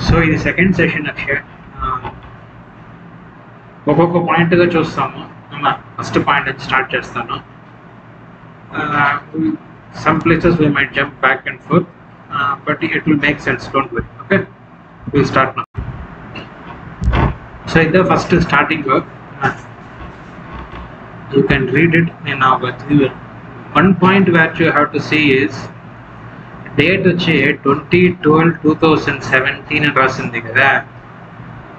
So ఇది second session Akshay. ఒక్కొక్క పాయింట్గా చూస్తాము. ఫస్ట్ పాయింట్ నుంచి స్టార్ట్ చేస్తాను. Some places we might jump back and forth, but it will make sense, don't worry. Okay, will start now. So ఇది first starting you can read it in our one point where you have to see is date వచ్చి 2012-2017 అని రాసింది కదా.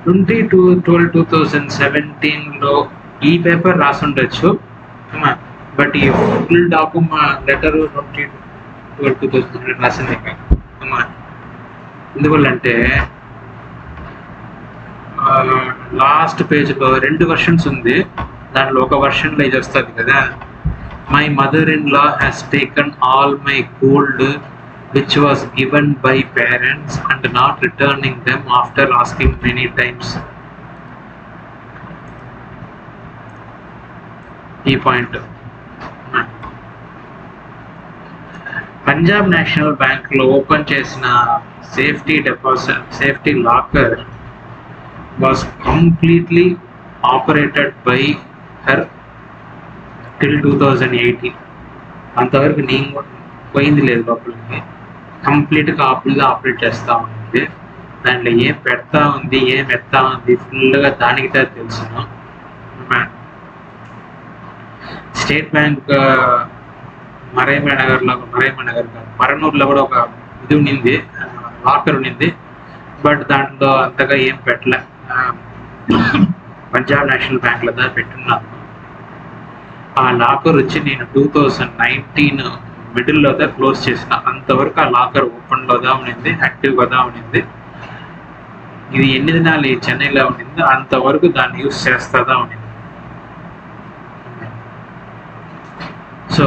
2012-2017లో ఈ paper రాసి ఉండొచ్చు, but ఈ full document letter 2012-2017 రాసింది కదా. ఎందువల్లంటే లాస్ట్ పేజ్లో 2 వెర్షన్స్ ఉంది. దాంట్లో ఒక వెర్షన్లో ఇది వస్తుంది కదా, my mother in law has taken all my gold which was given by parents and not returning them after asking many times. ఈ పాయింట్ పంజాబ్ నేషనల్ బ్యాంక్లో ఓపెన్ చేసిన safety locker was completely operated by her till 2018. అంతవరకు నేను పోయింది లేదు లోపలికి, కంప్లీట్గా operate చేస్తూ ఉంది. దాంట్లో ఏం పెడతా ఉంది, ఏం ఎత్తా ఉంది ఫుల్గా దానికి తెలుసును. స్టేట్ బ్యాంక్ మరనూరులో కూడా ఒక ఇది ఉండింది, లాకర్ ఉండింది, బట్ దాంట్లో అంతగా ఏం పెట్టలే. పంజాబ్ నేషనల్ బ్యాంక్లో దా పెట్టున్నాను. ఆ లాకర్ వచ్చి నేను 2019 మిడిల్లో దా క్లోజ్ చేసిన. అంతవరకు ఆ లాకర్ ఓపెన్లో దా ఉండింది, యాక్టివ్గా దా ఉండింది. ఇది ఎన్ని దినాలు ఈ చెన్నైలో ఉండింది, అంతవరకు దాన్ని యూజ్ చేస్తుందా ఉండింది. సో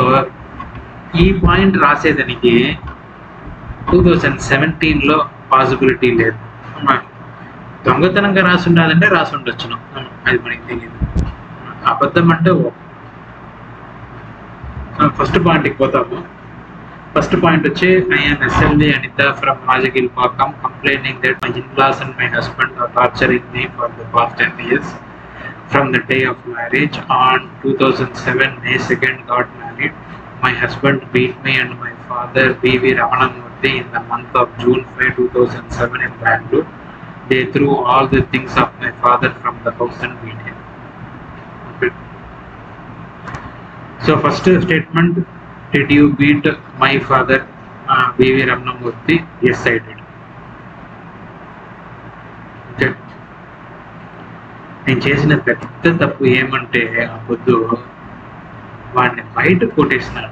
ఈ పాయింట్ రాసేదానికి 2017లో పాసిబిలిటీ లేదు. దొంగతనంగా రాసి ఉండాలంటే రాసి ఉండొచ్చును, అది మనకి తెలియదు. అబద్ధం అంటే ఫస్ట్ పాయింట్కి పోతాము. ఫస్ట్ పాయింట్ వచ్చి I'm SLV Anitha from Rajagiripakam complaining that my in laws and my husband are torturing me for the past 10 years from the day of marriage. On 2007 May 2nd got married. My husband beat me and my father B.V. Ramanamurthy in the month of June 5, 2007 in Bangalore. They threw all the things of my father from the house and beat him. Okay. So first statement, did you beat my father B.V. Ramanamurthy? Yes, I did. Okay. నేను చేసిన పెద్ద తప్పు ఏమంటే ఆ పొద్దు వాడిని బయట కొట్టేసినాడు,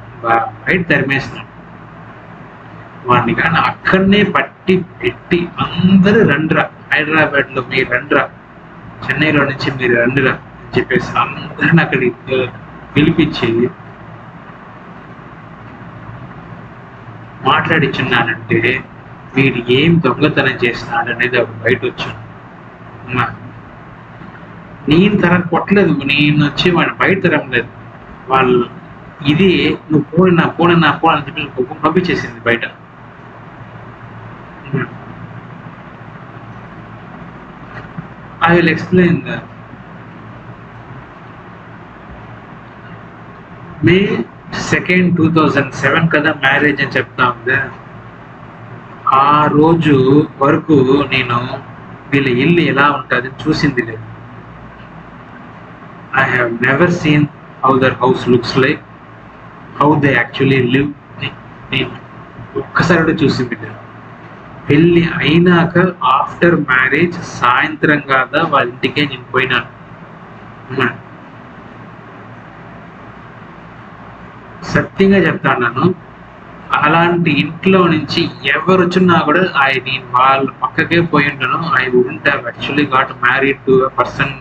బయట తరిమేసినాడు. వాడిని కానీ అక్కడనే పట్టి పెట్టి అందరూ రండ్రా, హైదరాబాద్లో మీరు రండ్రా, చెన్నైలో నుంచి మీరు రండిరా అని చెప్పేసి అందరిని అక్కడికి పిలిపించి మాట్లాడిచ్చున్నానంటే వీడు ఏం దొంగతనం చేసినాడు అనేది అప్పుడు బయట వచ్చాను. నేను తరం కొట్టలేదు, నేను వచ్చి వాడిని బయట తరంలేదు. వాళ్ళు ఇది నువ్వు పోనా అని చెప్పి పంపించేసింది బయట. I will explain that. May 2nd, 2007 కదా మ్యారేజ్ అని చెప్తా ఉంది. ఆ రోజు వరకు నేను వీళ్ళ ఇల్లు ఎలా ఉంటుంది చూసింది లేదు. I have never seen how their house looks like, how they actually live. నేను ఒక్కసారి చూసింది లేదు. పెళ్ళి అయినాక ఆఫ్టర్ మ్యారేజ్ సాయంత్రం కాదా వాళ్ళ ఇంటికే నేను పోయినాను. సత్యంగా చెప్తాను, అలాంటి ఇంట్లో నుంచి ఎవరు వచ్చినా కూడా నేను వాళ్ళ పక్కకే పోయి ఉంటాను. I wouldn't have actually got married to a person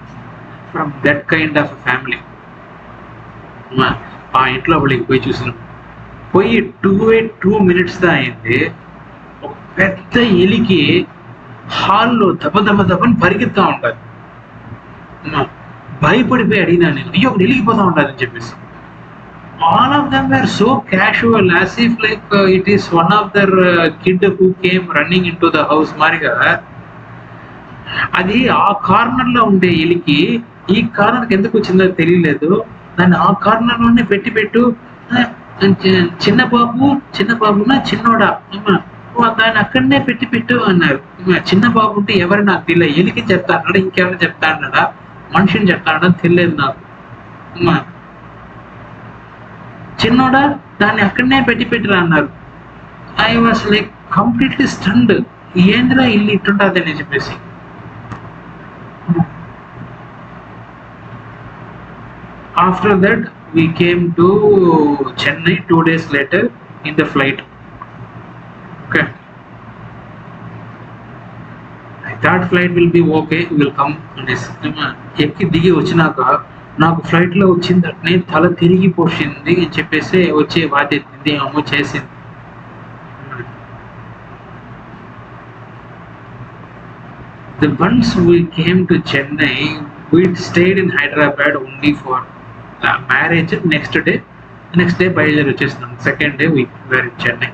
from that kind of family. ఆ ఇంట్లో వాళ్ళకి పోయి చూసినాం. పోయి 2 minutes దా అయింది. ఒక పెద్ద ఎలికి హాల్లో దబని పరిగెత్తా ఉంటుంది. భయపడిపోయి అడిగినా నేను, అయ్యో ఒకటి ఎలిగిపోతా ఉంటుంది అని చెప్పేసి. All of them were so casual, as if like it is one of their kid who came running into the house. Mariga, అది ఆ కార్నర్లో ఉండే ఎలికి ఈ కార్నర్కి ఎందుకు వచ్చిందో తెలియలేదు. దాన్ని ఆ కార్నర్లోనే పెట్టు చిన్న బాబునా చిన్నోడా దాన్ని అక్కడనే పెట్టు అన్నారు. చిన్న బాబు ఉంటే ఎవరు నాకు తెలియదు, ఎలికి చెప్తా అన్నాడా ఇంకెవరైనా చెప్తా అన్నాడా మనిషిని చెప్తా అన్నాడా తెలియదు నాకు. చిన్నోడా దాన్ని అక్కడనే పెట్టిరా అన్నారు. I was like completely stunned. ఏంద్రా ఇల్లు ఇట్టుంటుంది అని చెప్పేసి. After that, we came to Chennai 2 days later in the flight. Okay. I thought flight will be okay, will come. ఎక్కి దిగి వచ్చినాక నాకు ఫ్లైట్లో వచ్చిందటనే తల తిరిగిపోసింది అని చెప్పేసి వచ్చే బాధ్యత అమ్మ చేసింది. The once we came to Chennai, we stayed in Hyderabad only for marriage. Next day బయలుదేరి వచ్చేసినాం. Second day we were in Chennai.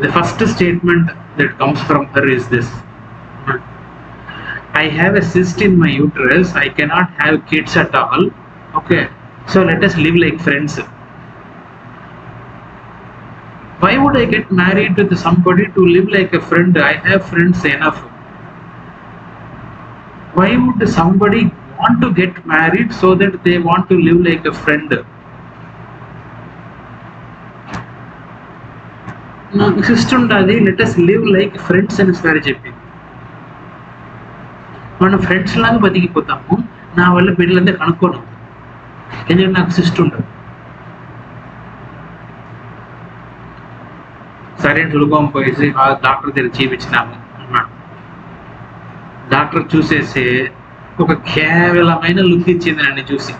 The first statement that comes from her is this: I have a cyst in my uterus, I cannot have kids at all. Okay, so let us live like friends. Why would I get married with somebody to live like a friend? I have friends enough. Why would somebody want to get married so that they want to live like a friend? నాకు system ఉంటుంది, let us live like friends అని సరే చెప్పింది. మనం friends లాగా బతికిపోతాము. నా వల్ల బిడ్డలంతా కనుక్కోను, ఎందుకంటే నాకు సిస్టమ్ ఉంటుంది. సరే టులుకోం పోయేసి డాక్టర్ దగ్గర చూపించినాము. డాక్టర్ చూసేసి ఒక కేవలమైన లుక్ ఇచ్చింది నన్ను చూసి.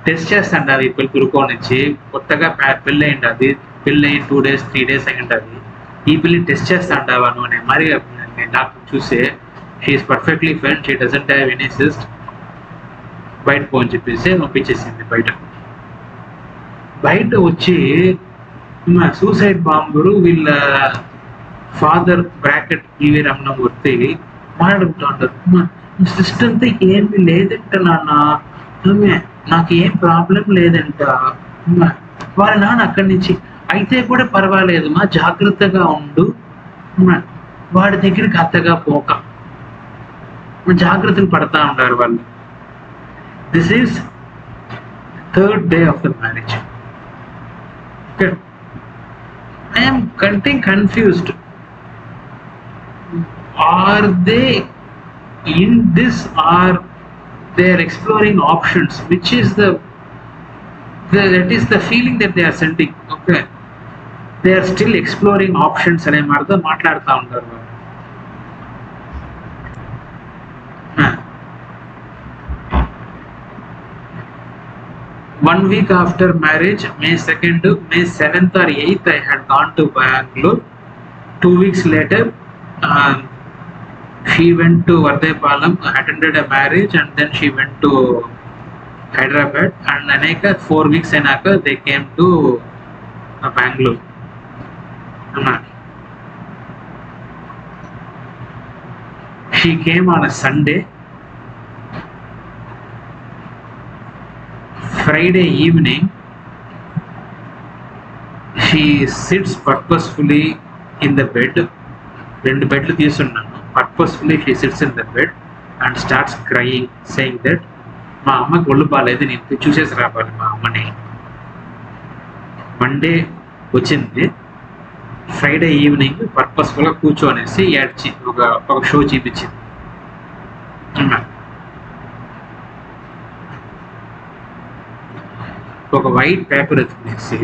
టెస్ట్ చేస్తాండి అది పిలుకోని నుంచి కొత్తగా పెళ్ళి అయింది. అది పెళ్ళి అయ్యి 2 days 3 days అయి ఉంటుంది. ఈ పిల్లి టెస్ట్ చేస్తాండావా నువ్వు అని మరి డాక్టర్ చూసే she is perfectly fine, she doesn't have any cyst, బయట పోని చెప్పేసి పంపించేసింది. బయట వచ్చి సూసైడ్ బాంబరు వీళ్ళ ఫాదర్ బ్రాకెట్ ఈవీ రమణమూర్తి మాట్లాడుతూ ఉంటారు. సిస్టర్ అంతా ఏమి లేదంట నాన్న, నాకు ఏం ప్రాబ్లం లేదంట. వాళ్ళ నాన్న అక్కడి నుంచి అయితే కూడా పర్వాలేదు మా జాగ్రత్తగా ఉండు, వాడి దగ్గరికి అంతగా పోక జాగ్రత్తలు పడతా ఉంటారు వాళ్ళు. This is 3rd day of the marriage. Okay. I am getting confused. Are they in this, or they are exploring options? Which is that is the feeling that they are sending. Okay, they are still exploring options అనే మార్గం మాట్లాడుతూ ఉంటారు. 1 week after marriage, May 2nd, May 7th or 8th, I had gone to Bangalore. 2 weeks later, she went to Vardepalam, attended a marriage, and then she went to Hyderabad. And aneka 4 weeks anaka they came to Bangalore. She came on a Sunday. Friday evening, she sits purposefully in the bed. Rendu bedlu teesunnanu. Purposefully she sits in the bed and starts crying, saying that మా అమ్మకి ఒళ్ళు బాగాలేదు, నేను చూసేసి రావాలి మా అమ్మని. Monday వచ్చింది, ఫ్రైడే ఈవినింగ్ పర్పస్ఫుల్గా కూర్చోనేసి ఏడ్చి ఒక షో చూపించింది. ఒక వైట్ పేపర్ ఎత్తుకునేసి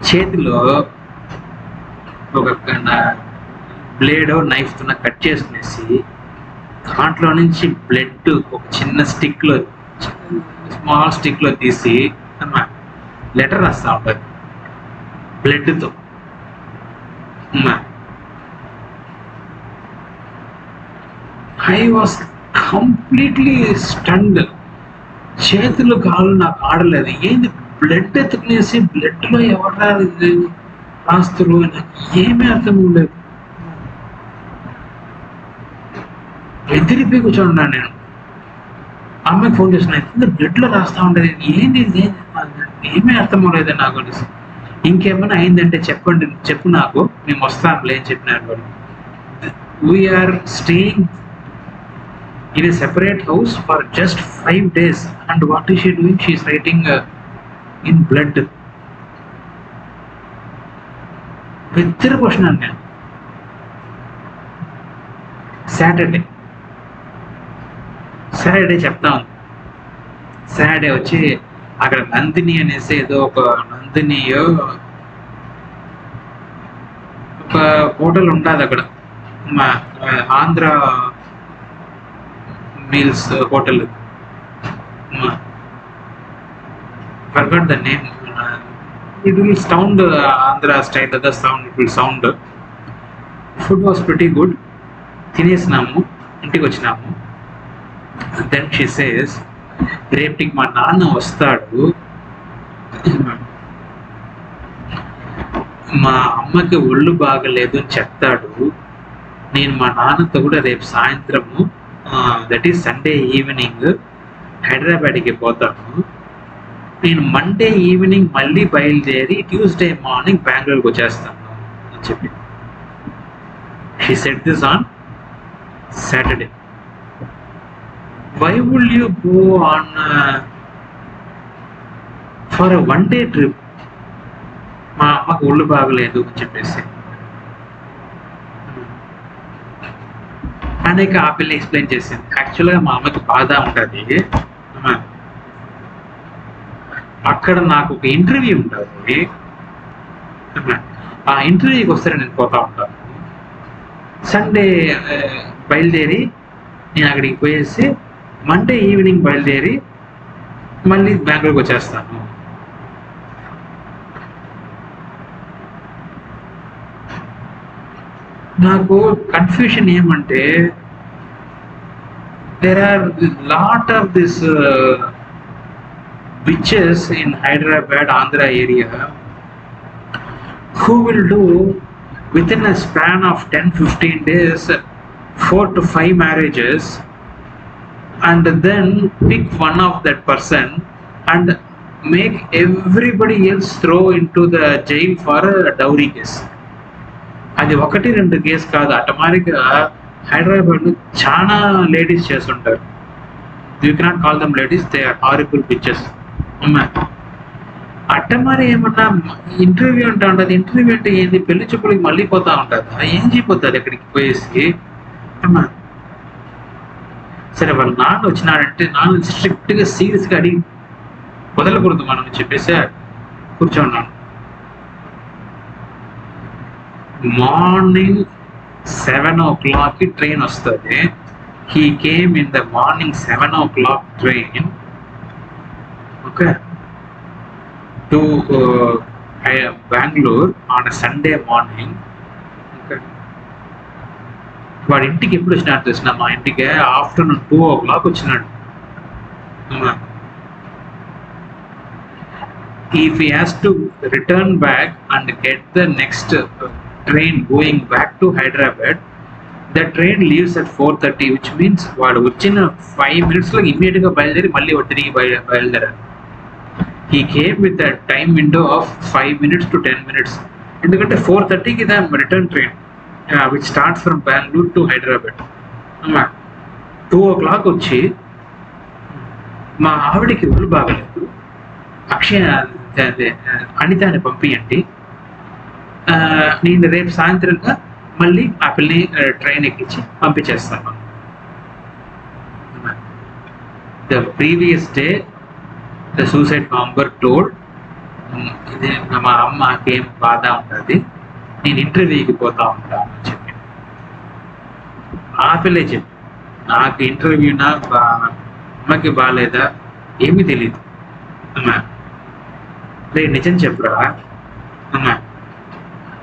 చేతిలో ఒక బ్లేడ్ నైఫ్ తో కట్ చేసుకునేసి దాంట్లో నుంచి బ్లడ్ ఒక చిన్న స్టిక్లో స్మాల్ స్టిక్లో తీసి లెటర్ రాస్తా ఉంటుంది బ్లడ్తో. I was completely stunned. చేతులు కాళ్ళు నాకు ఆడలేదు. ఏంది బ్లడ్ ఎత్తుకునేసి బ్లడ్లో ఎవరు రాస్తారు నాకు ఏమీ అర్థం లేదు. ఎదిరిపోయి కూర్చోన్నాను నేను. అమ్మాయికి ఫోన్ చేస్తున్నా, బ్లడ్లో రాస్తా ఉండేది, ఏంది ఏమీ అర్థం అవ్వలేదు నాకు. ఇంకేమైనా అయిందంటే చెప్పండి, చెప్పు నాకు, మేము వస్తాంలే అని చెప్పినారు వాళ్ళు. We are staying in a separate house for just 5 days, and what is she doing? She is writing in blood. Bitter question anna. Saturday చెప్తా ఉంది. సాటర్డే వచ్చి అక్కడ నందిని అనేసి ఏదో ఒక నందినియో ఒక హోటల్ ఉంటుంది అక్కడ, మా Andhra meals hotel, forgot the name. It will sound Andhra style, the sound it will sound. Food was pretty good. తినేసినాము, ఇంటికి వచ్చినాము. Then she says, రేపటికి మా నాన్న వస్తాడు, మా అమ్మకి ఒళ్ళు బాగలేదు అని చెప్తాడు, నేను మా నాన్నతో కూడా రేపు సాయంత్రము దట్ ఈస్ సండే ఈవినింగ్ హైదరాబాద్కి పోతాను, నేను మండే ఈవినింగ్ మళ్ళీ బయలుదేరి ట్యూస్డే మార్నింగ్ బెంగళూరుకి వచ్చేస్తాను అని చెప్పి. She said this on Saturday. Why would you go on for a 1 day trip? మా అమ్మకు ఒళ్ళు బాగలేదు అని చెప్పేసి అనేక ఆ పిల్ల ఎక్స్ప్లెయిన్ చేసింది. యాక్చువల్గా మా అమ్మకి బాధ ఉంటుంది, అక్కడ నాకు ఒక ఇంటర్వ్యూ ఉంటుంది, ఆ ఇంటర్వ్యూకి వస్తే నేను పోతా ఉంటాను. సండే బయలుదేరి నేను అక్కడికి పోయేసి మండే ఈవినింగ్ బయలుదేరి మళ్ళీ బెంగళూరుకి వచ్చేస్తాను. నాకు కన్ఫ్యూషన్ ఏమంటే, there are lot of this witches in Hyderabad, Andhra area who will do within a span of 10-15 days 4 to 5 marriages and then pick one of that person and make everybody else throw into the jail for a dowry case. అది 1-2 case కాదు, అటమారిగా హైదరాబాద్లో చాలా ladies చేస్తుంటారు. You cannot call them ladies, they are horrible pictures. అట్టమారి ఏమన్నా interview అంటా ఉంటుంది. Interview అంటే ఏంది, పెళ్లి చూపులకి మళ్ళీ పోతా ఉంటుంది, ఏం చేయపోతుంది అక్కడికి పోయేసి. సరే వాళ్ళ నాన్న వచ్చినాడంటే నాన్న స్ట్రిక్ట్గా సీరియస్గా అడిగి వదలకూడదు మనం చెప్పేసి కూర్చోన్నాను. మార్నింగ్ 7 o'clock ట్రైన్ వస్తుంది. He came in the morning 7 o'clock train, okay, to Bengaluru on Sunday morning. Okay, వాడి ఇంటికి ఎప్పుడు వచ్చినాడు తెలిసిన, మా ఇంటికి ఆఫ్టర్నూన్ 2 o'clock వచ్చినాడు. If he has to return back and get the next train going back to Hyderabad, the train leaves at 4:30, which means vaadu vachina 5 minutes lo immediately ga bayalderi malli tirigi bayalderaru. He came with a time window of 5 minutes to 10 minutes, endukante 4:30 ki the return train which starts from Bangalore to Hyderabad. 2 o'clock వచ్చి మా ఆవిడకి ఒళ్ళు బాగలేదు, అక్షయ అనితాని పంపియండి, నేను రేపు సాయంత్రంగా మళ్ళీ ఆ పిల్లని ట్రైన్ ఎక్కించి పంపించేస్తాను. The previous day the suicide bomber told, ఇది మా అమ్మకేం బాధ ఉంటుంది, నేను ఇంటర్వ్యూకి పోతా ఉంటాను అని చెప్పి. ఆ పిల్లే చెప్పి, నాకు ఇంటర్వ్యూనా అమ్మకి బాగాలేదా ఏమీ తెలియదు అమ్మా, రేపు నిజం చెప్పురా అమ్మా,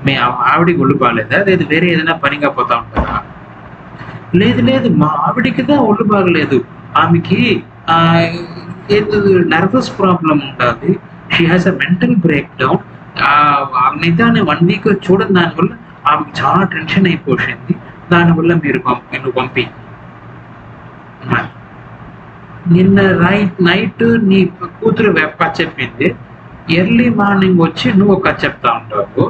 మీ ఆవిడికి ఒళ్ళు బాగలేదా లేదు వేరే ఏదైనా పనిగా పోతా ఉంటారా? లేదు లేదు, మా ఆవిడికిదా ఒళ్ళు బాగలేదు, ఆమెకి నర్వస్ ప్రాబ్లం ఉంటుంది, she has a mental breakdown, నిదాన్ని 1 week చూడడం దానివల్ల ఆమెకు చాలా టెన్షన్ అయిపోయింది, దానివల్ల నువ్వు పంపి నిన్న నైట్ నీ కూతురు కథ చెప్పింది, ఎర్లీ మార్నింగ్ వచ్చి నువ్వు ఒక కథ చెప్తా ఉంటావు.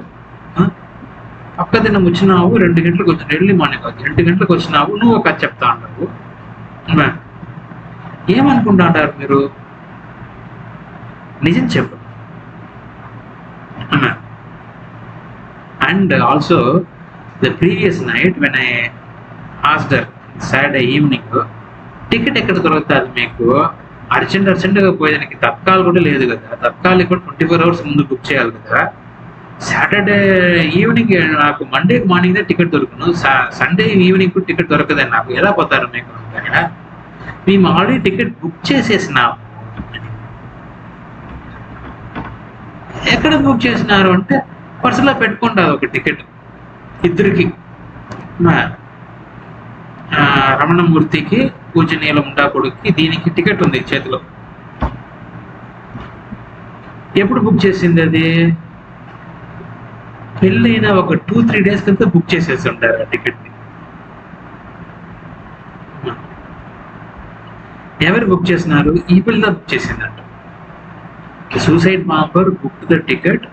పక్క దినం వచ్చినావు 2 గంటలకు వచ్చి, ఎర్లీ మార్నింగ్ వచ్చి 2 గంటలకు వచ్చినావు, నువ్వు ఒక కథ చెప్తా ఉంటావు. ఏమనుకుంటా అంటారు మీరు? నిజం చెప్పు. And also the previous night when I asked her Saturday evening, ticket ఎక్కడ దొరుకుతుంది మీకు? అర్జెంట్గా పోయేదానికి తత్కాల్ కూడా లేదు కదా, తత్కాల్ కూడా 24 hours ముందు బుక్ చేయాలి కదా. సాటర్డే ఈవినింగ్ నాకు మండే మార్నింగ్ టికెట్ దొరుకును, సండే ఈవినింగ్ కూడా టికెట్ దొరకదని నాకు ఎలా పోతారు మీకు? మేము ఆల్రెడీ టికెట్ బుక్ చేసేసినాము. ఎక్కడ బుక్ చేసినారు అంటే, పర్సులో పెట్టుకుంటారు ఒక టికెట్ ఇద్దరికి, రమణమూర్తికి, పూజనీయుల ముండా కొడుక్కి, దీనికి టికెట్ ఉంది చేతిలో. ఎప్పుడు బుక్ చేసింది అది? పెళ్ళైన ఒక 2-3 days కంతా బుక్ చేసేసి ఉంటారు ఆ టికెట్ ని. ఎవరు బుక్ చేసినారు? ఈ పిల్ల బుక్ చేసిందంట. Suicide bomber book the ticket.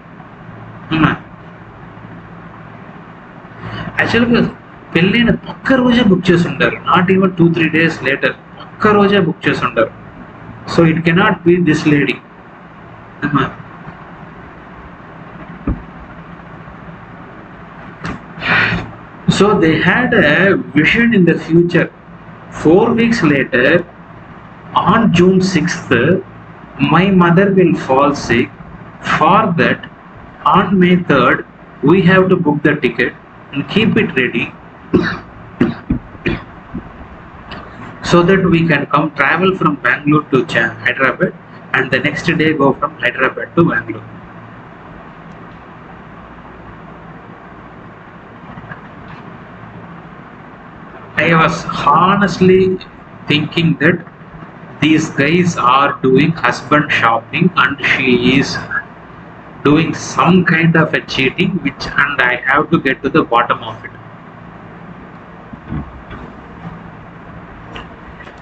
యాక్చువల్గా పెళ్ళైన పక్క రోజే బుక్ చేసి ఉంటారు, నాట్ ఈవెన్ 2-3 days లేటర్, పక్క రోజే బుక్ చేసి ఉంటారు. So it cannot be this lady. So they had a vision in the future. 4 weeks later, on June 6th, my mother will fall sick. For that, on May 3rd, we have to book the ticket and keep it ready so that we can come travel from Bangalore to Hyderabad, and the next day go from Hyderabad to Bangalore. I was honestly thinking that these guys are doing husband shopping and she is doing some kind of a cheating, and I have to get to the bottom of it.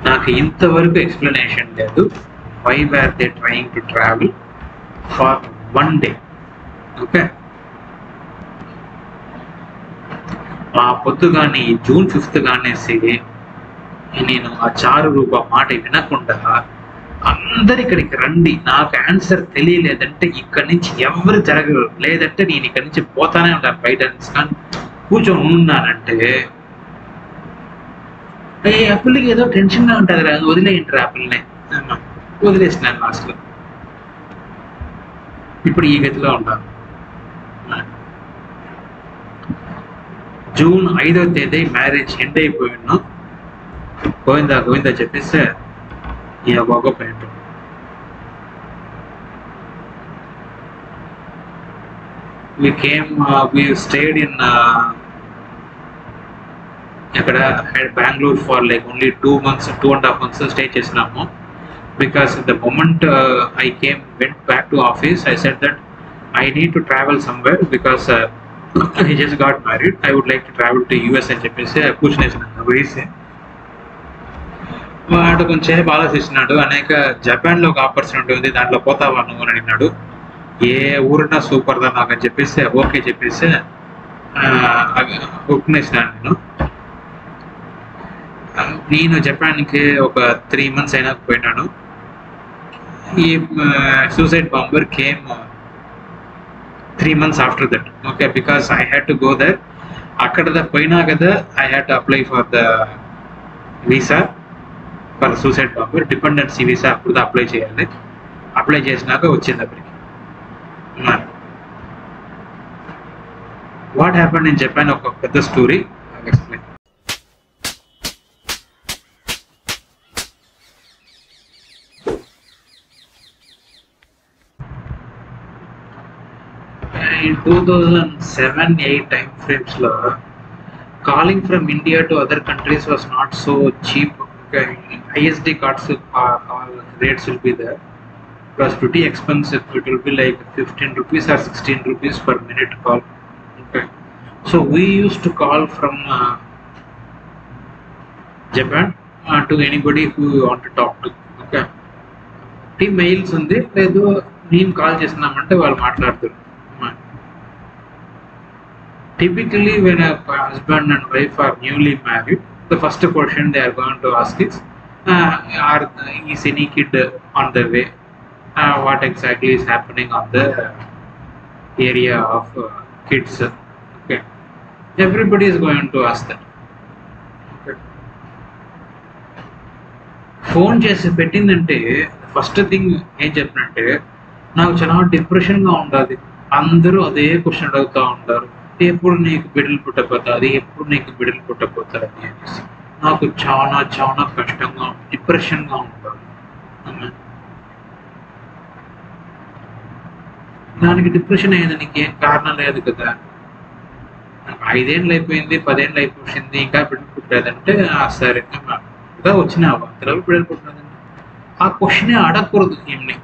నాకు ఇంతవరకు explanation లేదు. Why were they trying to travel for 1 day? Okay, ఆ పొద్దుగాని June 5th గానేసి నేను ఆ చారు రూప మాట వినకుండా అందరు ఇక్కడికి రండి, నాకు ఆన్సర్ తెలియలేదంటే ఇక్కడి నుంచి ఎవరు జరగరు, లేదంటే నేను ఇక్కడి నుంచి పోతానే ఉంటాను బయట కానీ కూర్చొని ఉన్నానంటే, ఆ పిల్లకి ఏదో టెన్షన్గా ఉంటుంది రా, వదిలేయంటారు ఆ పిల్లని. వదిలేసినాను లాస్ట్లో. ఇప్పుడు ఈ గతిలో ఉంటాను. June 5వ తేదీ మ్యారేజ్ ఎండ్ అయిపోయినా, గోవిందా చెప్పేస్తే ఈ బాగో పెయింట్. we stayed in ఇక్కడ Bengaluru for like only 2 months, 2.5 months stay చేసినాము. Because the moment I went back to office, I said that I need to travel somewhere because he just got married. I would like to travel to US అని చెప్పేసి కూర్చునేసినాను. వేసి వాడు కొంచెం ఆలోచిస్తున్నాడు. అనేక జపాన్లో ఒక ఆపర్చునిటీ ఉంది, దాంట్లో పోతావా నువ్వు అని అడిగినాడు. ఏ ఊరున్నా సూపర్ దా నాకు అని చెప్పేసి ఓకే చెప్పేసి ఒప్పుకునేసినాను. నేను జపాన్కి ఒక 3 months అయినా పోయినాను. ఈ suicide bomber came 3 months after that. Okay, because I had to go there. అక్కడ పోయినా కదా I had to apply for the visa for suicide bomber, dependency visa. అప్పుడు అప్లై చేయాలి. అప్లై చేసినాక వచ్చింది అక్కడికి. వాట్ హ్యాపెండ్ ఇన్ జపాన్ ఒక పెద్ద story. Explain. In 2007-8 time frames la calling from India to other countries was not so cheap. Okay, ISD cards rates will be there. It was pretty expensive. It will be like 15 rupees or 16 rupees per minute call. Okay, so we used to call from Japan to anybody who you want to talk to. Okay. Mails ఉంది, లేదు మేము call చేస్తున్నామంటే వాళ్ళు మాట్లాడుతారు. Typically, when a husband and wife are newly married, the first question they are going to ask is, is any kid on the way? What exactly is happening on the area of kids? Okay, everybody is going to ask that. Okay. Phone చేసి పెట్టిందంటే first thing ఏం చెప్పినంటే, నాకు చాలా డిప్రెషన్గా ఉండాలి, అందరూ అదే question అడుగుతూ ఉంటారు, ఎప్పుడు నీకు బిడ్డలు పుట్టపోతుంది, ఎప్పుడు నీకు బిడ్డలు పుట్టపోతుంది అనేసి నాకు చాలా చాలా కష్టంగా డిప్రెషన్గా ఉంటాను. దానికి డిప్రెషన్ అయ్యేదానికి ఏం కారణం లేదు కదా. 5 ఏళ్ళు అయిపోయింది, 10 ఏళ్ళు అయిపోయింది, ఇంకా బిడ్డలు పుట్టలేదంటే సరే కదా వచ్చినావా పిల్లలు బిడ్డలు పుట్టలేదండి, ఆ క్వశ్చనే అడగకూడదు. ఏమి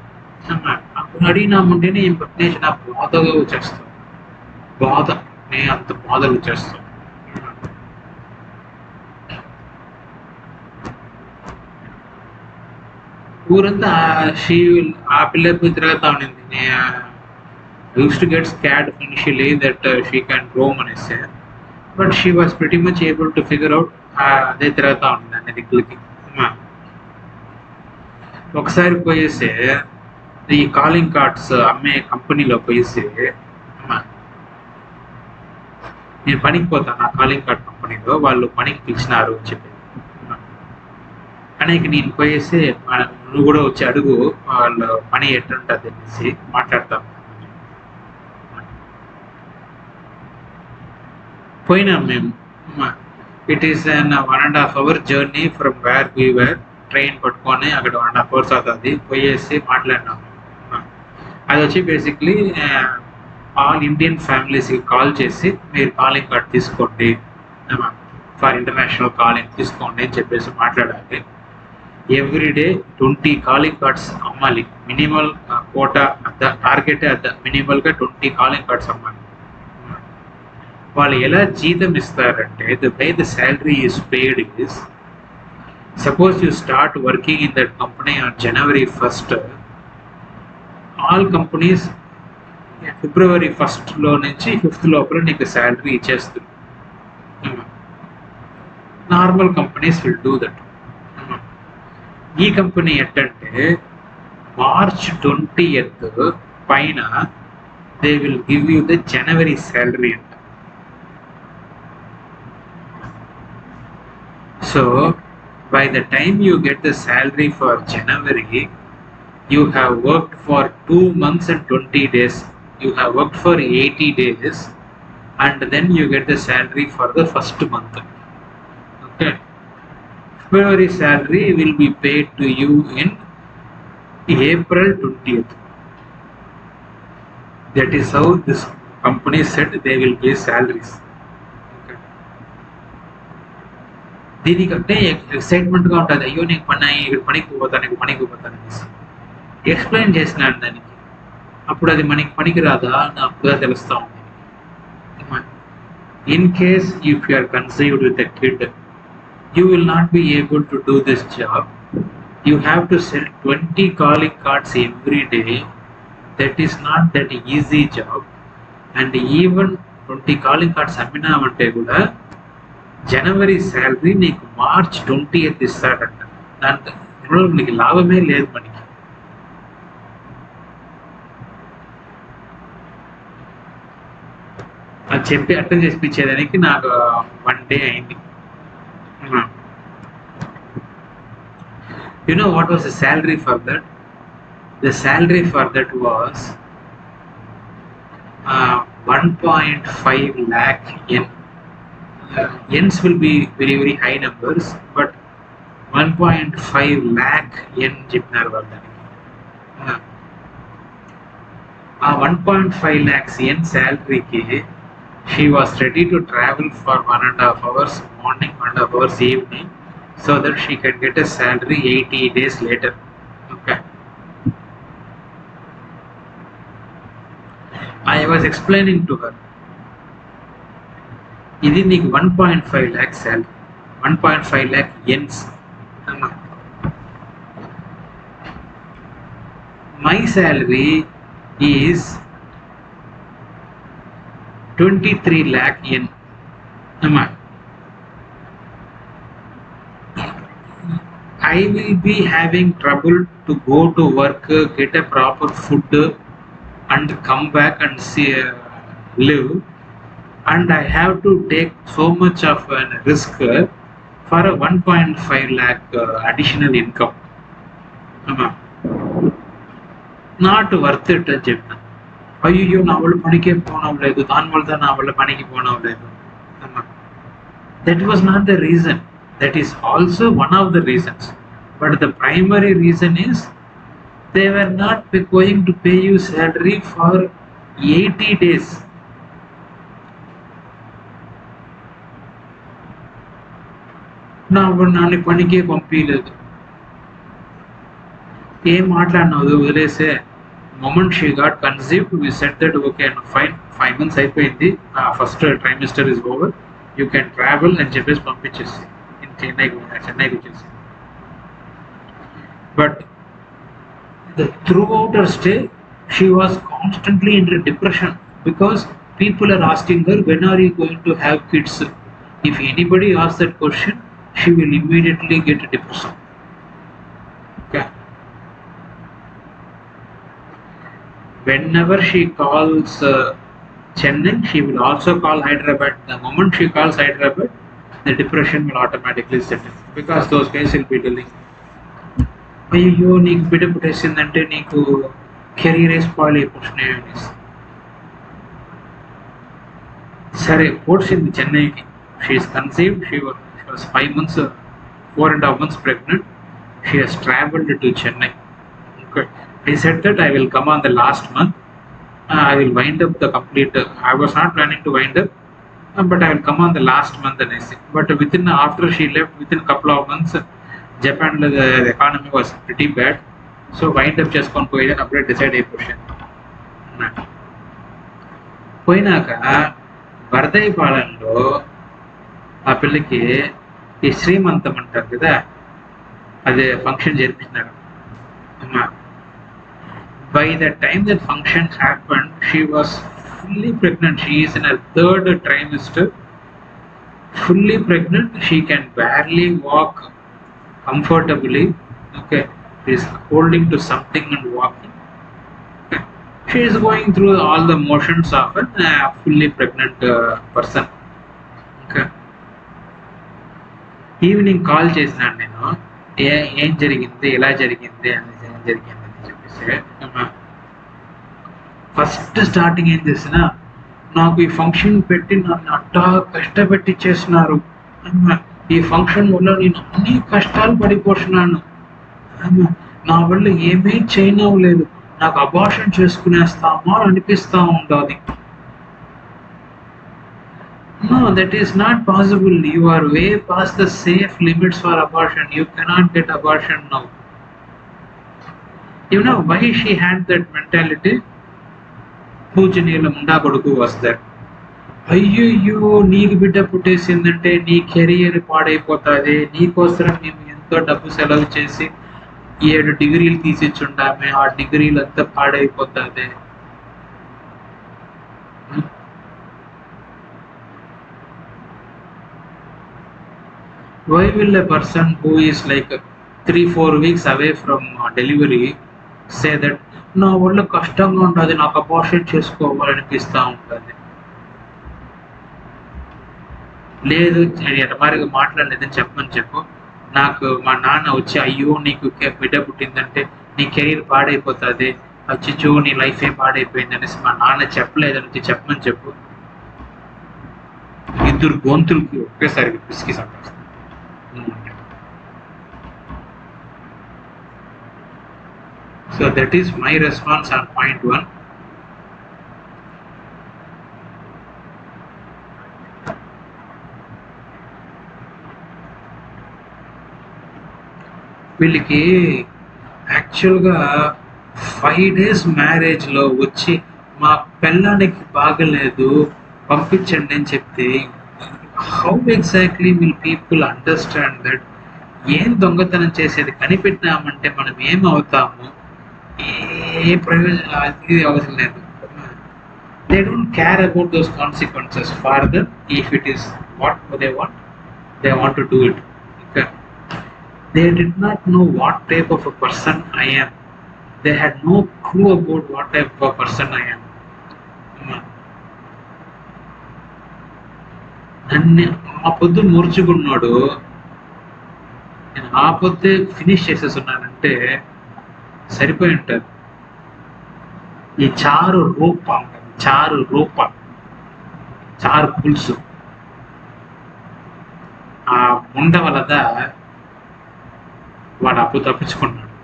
అప్పుడు అడిగినామంటేనే ఏం పట్టినేసి నా బాధగా వచ్చేస్తాను, బాధ నేను అంత బాధలు వచ్చేస్తాను. ఊరంతా ఆ పిల్లకి తిరగతా ఉండింది. I used to get scared initially that she can roam అనేసి, but she was pretty much able to figure out అదే తిరగతా ఉంది అన్ని దిక్కులకి. ఒకసారి పోయేసి ఈ కాలింగ్ కార్డ్స్ అమ్మే కంపెనీలో పోయేసి, నేను పనికి పోతాను ఆ కాలింగ్ కార్డ్ కంపెనీలో, వాళ్ళు పనికి పిలిచినారు అని చెప్పి అనేక నేను పోయేసి, నువ్వు కూడా వచ్చి అడుగు వాళ్ళ పని ఎట్లుంటుంది అనేసి మాట్లాడతాం. పోయినాం మేము. It is an 1.5 hour journey from where we were. Train పట్టుకొని అక్కడ 1.5 hours అవుతుంది, పోయేసి మాట్లాడినాము. అది వచ్చి బేసిక్లీ ఆల్ ఇండియన్ ఫ్యామిలీస్కి కాల్ చేసి మీరు కాలింగ్ కార్డ్ తీసుకోండి, ఫర్ ఇంటర్నేషనల్ కాలింగ్ తీసుకోండి అని చెప్పేసి మాట్లాడాలి. ఎవ్రీడే 20 కాలింగ్ కార్డ్స్ అమ్మాలి, మినిమల్ కోటా అద్ద టార్గెట్ అద్ద మినిమల్గా 20 కాలింగ్ కార్డ్స్ అమ్మాలి. వాళ్ళు ఎలా జీతం ఇస్తారంటే, the way the salary is paid is, suppose you start working in that company on January 1st, all companies February 1st నుంచి 5th లోపల నీకు శాలరీ ఇచ్చేస్తారు. Normal companies will do that. ఈ కంపెనీ ఏంటంటే March 20th పైన they will give you the January salary అంట. So by the time you get the salary for January, you have worked for 2 months and 20 days. You have worked for 80 days and then you get the salary for the first month. Okay. February salary will be paid to you in April 20th. That is how this company said they will pay salaries. దీనికంటే ఎక్సైట్మెంట్గా ఉంటుంది, అయ్యో నీకు ఇక్కడ పనికి పోతాను అనేసి explain చేసినాను దానికి. అప్పుడు అది మనకి పనికి రాదా నాకు తెలుస్తూ ఉంది. In case if you are conceived with a kid, you will not be able to do this job. You have to sell 20 calling cards every day. That is not that easy job. And even 20 calling cards అమ్మినామంటే కూడా జనవరి salary నీకు March 20th ఇస్తాడంట. దాంట్లో నీకు లాభమే లేదు మనకి. అది చెప్పి అర్థం చేసిపించేదానికి నాకు 1 day అయింది. You know what was the salary for that? The salary for that was 1.5 lakh yen. Yens will be very very high numbers, but 1.5 lakh yen చెప్పినారు వాళ్ళని. ఆ 1.5 lakhs yen శాలరీకి she was ready to travel for 1.5 hours morning, 1.5 hours evening, so that she can get a salary 80 days later. Okay. I was explaining to her, ఇది నీకు 1.5 lakh salary, 1.5 lakh yens my salary is 23 lakh yen. I will be having trouble to go to work, get a proper food, and come back and see, live. And I have to take so much of a risk for a 1.5 lakh additional income. Not worth it అని చెప్పిన. అయ్యో నా వాళ్ళు పనికి పోవడం లేదు, దానివల్ల నా వాళ్ళ పనికి పోవడం లేదు. That was not the reason. That is also one of the reasons. But the primary reason is they were not going to pay you salary for 80 days. Nani పనికి పంపించలేదు. ఏం మాట్లాడినావు వదిలేసే. moment she got conceived, we said that okay, fine, 5 months అయిపోయింది, first trimester is over, you can travel అని చెప్పేసి పంపించేసి చెన్నైకి వచ్చేసి. But throughout her stay she was constantly in depression because people are asking her, when are you going to have kids? If anybody asks that question, she will immediately get depression. Okay. Whenever she calls Chennai, she will also call Hyderabad. The moment she calls Hyderabad, the depression will automatically set in because those guys will be telling, అయ్యో నీకు బిడ్డ పుట్టేసిందంటే నీకు కెరీరే spoil అయిపోతున్నాయి అనేసి. సరే పోడ్చింది చెన్నైకి. She is conceived. She was 5 months, 4.5 months pregnant. She has traveled to Chennai. Okay. I said that I will come on the last month. I will wind up the complete. I was not planning to wind up, but I will come on the last month and I say. But after she left, within a couple of months, Japan the economy was pretty bad. So wind up చేసుకొని పోయేదని అప్పుడే decide అయిపోయాను. పోయినాక వరదైపాలెంలో ఆ పిల్లకి ఈ శ్రీమంతం అంటారు కదా, అదే function జరిపించినారు. By the time that function happened, she was fully pregnant. She is in her 3rd trimester, fully pregnant. She can barely walk comfortably. Okay, she is holding to something and walking. Okay. She is going through all the motions of a fully pregnant person. Okay. Evening call చేసినాను నేను, ఏం జరిగింది, ఎలా జరిగింది అని జరిగింది అని చెప్పేసి. ఫస్ట్ స్టార్టింగ్ ఏం చేసిన, నాకు ఈ ఫంక్షన్ పెట్టి నన్ను అట్టా కష్టపెట్టి చేసినారు. ఈ ఫంక్షన్ వల్ల నేను అన్ని కష్టాలు పడిపోతున్నాను. నా వల్ల ఏమీ చేయనవలేదు. నాకు అబార్షన్ చేసుకునేస్తామా అనిపిస్తూ ఉంటుంది. No, that is not possible. You are way past the safe limits for abortion. You cannot get abortion now. You know why she had that mentality? పూజనీయుల Munda కొడుకు was that. అయ్యో నీకు బిడ్డ పుట్టేసిందంటే నీ కెరియర్ పాడైపోతుంది, నీకోసం మేము ఎంతో డబ్బు సెలవు చేసి 7 degrees తీసిచ్చుండామే, ఆ డిగ్రీలు అంతా పాడైపోతుంది. Why will a person who is like 3-4 weeks away from delivery say that నా వల్ల కష్టంగా ఉంటుంది, నాకు అబార్షన్ చేసుకోవాలనిపిస్తూ ఉంటుంది? లేదు ఎటమారిగా మాట్లాడలేదని చెప్పమని చెప్పు. నాకు మా నాన్న వచ్చి అయ్యో నీకు బిడ్డ పుట్టిందంటే నీ కెరీర్ పాడైపోతుంది, అచ్చిచో నీ లైఫ్ ఏ పాడైపోయింది అనేసి మా నాన్న చెప్పలేదని చెప్పమని చెప్పు. ఇద్దరు గొంతులకి ఒకేసారి పిసికి సంపేస్తాను. So that is my response on point 1. వీళ్ళకి యాక్చువల్గా 5 days మ్యారేజ్లో వచ్చి మా పిల్లానికి బాగలేదు పంపించండి అని చెప్తే how exactly will people understand that ఏం దొంగతనం చేసేది కనిపెట్టినామంటే మనం ఏమవుతాము ఏ ప్రయోజనం అది అవసరం లేదు. They don't care about those consequences further. If it is what they want to do it. ఇంకా they did not know what type of a person I am. They had no clue about what type of a person I am. నన్ను ఆ పొద్దు మూర్చుకున్నాడు, నేను ఆ పొద్దే finish చేసేస్తున్నానంటే సరిపోయి ఉంటుంది. ఈ చారు రూప ఉంటుంది, చారు పులుసు ఆ ముండ వలద వాడు అప్పు తప్పించుకున్నాడు.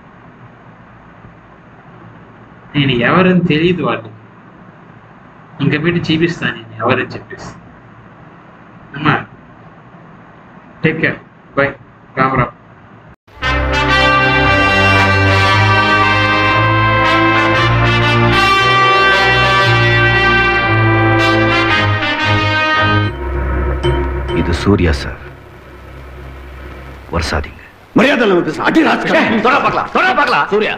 నేను ఎవరని తెలియదు వాళ్ళు, ఇంకా పెట్టి చూపిస్తాను నేను ఎవరని చెప్పేసి. అమ్మా టేక్ కేర్, బై, రామరామ్. இது சூர்யா சார், வருஷாதீங்க. மரியாதை பார்க்கலாம் சூர்யா.